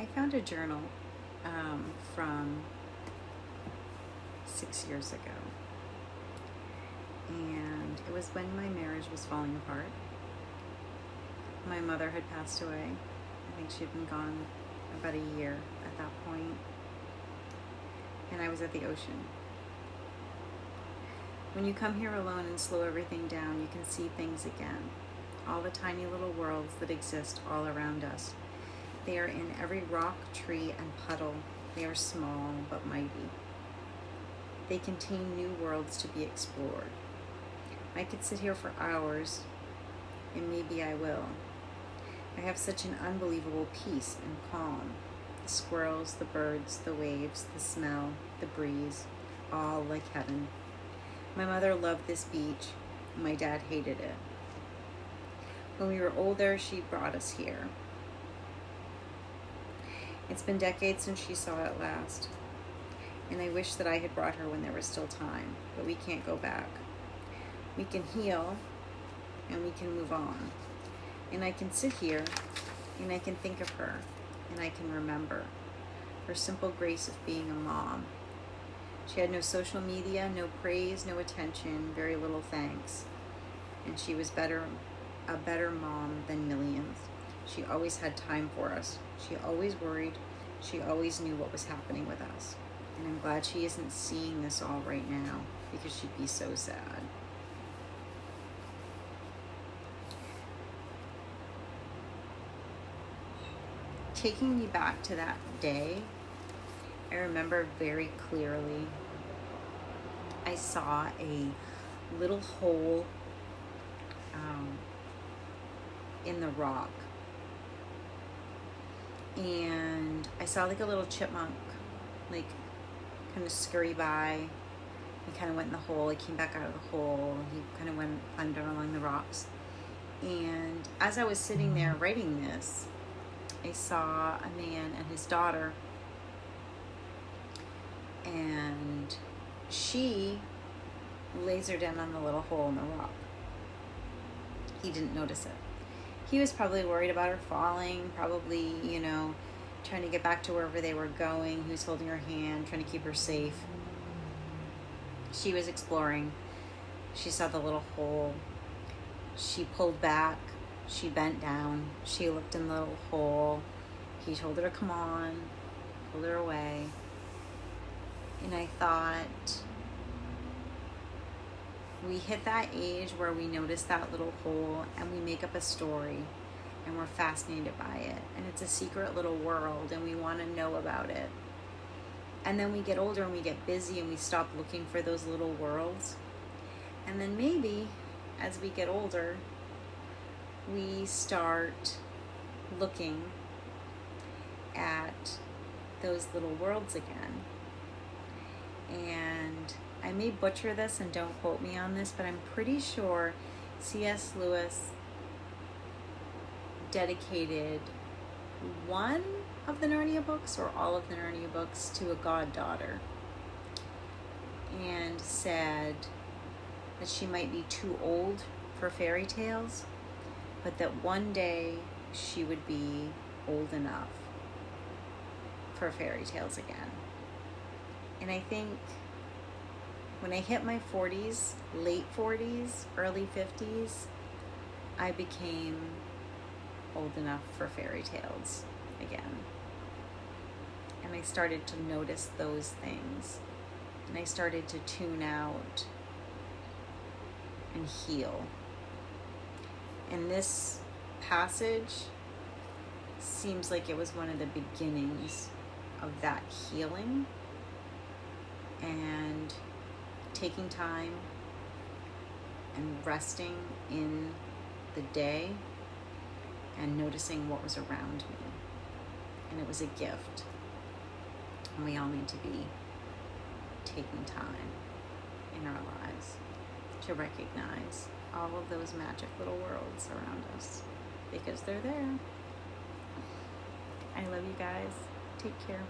I found a journal from 6 years ago, and it was when my marriage was falling apart. My mother had passed away. I think she'd been gone about a year at that point, and I was at the ocean. When you come here alone and slow everything down, you can see things again. All the tiny little worlds that exist all around us. They are in every rock, tree, and puddle. They are small but mighty. They contain new worlds to be explored. I could sit here for hours, and maybe I will. I have such an unbelievable peace and calm. The squirrels, the birds, the waves, the smell, the breeze, all like heaven. My mother loved this beach. My dad hated it. When we were older, she brought us here. It's been decades since she saw it last, and I wish that I had brought her when there was still time, but we can't go back. We can heal, and we can move on. And I can sit here, and I can think of her, and I can remember her simple grace of being a mom. She had no social media, no praise, no attention, very little thanks. And she was a better mom than millions. She always had time for us. She always worried. She always knew what was happening with us. And I'm glad she isn't seeing this all right now, because she'd be so sad. Taking me back to that day, I remember very clearly I saw a little hole in the rock, and I saw like a little chipmunk like kind of scurry by. He kind of went in the hole, he came back out of the hole, he kind of went under along the rocks. And as I was sitting there writing this, I saw a man and his daughter, and she lasered in on the little hole in the rock. He didn't notice it. He was probably worried about her falling, probably, trying to get back to wherever they were going. He was holding her hand, trying to keep her safe. She was exploring. She saw the little hole. She pulled back. She bent down. She looked in the little hole. He told her to come on, pulled her away. And I thought, we hit that age where we notice that little hole and we make up a story and we're fascinated by it. And it's a secret little world and we want to know about it. And then we get older and we get busy and we stop looking for those little worlds. And then maybe as we get older, we start looking at those little worlds again. And I may butcher this, and don't quote me on this, but I'm pretty sure C.S. Lewis dedicated one of the Narnia books or all of the Narnia books to a goddaughter, and said that she might be too old for fairy tales, but that one day she would be old enough for fairy tales again. And I think when I hit my 40s, late 40s, early 50s, I became old enough for fairy tales again. And I started to notice those things. And I started to tune out and heal. And this passage seems like it was one of the beginnings of that healing and taking time and resting in the day and noticing what was around me. And it was a gift. And we all need to be taking time in our lives to recognize all of those magic little worlds around us, because they're there. I love you guys. Take care.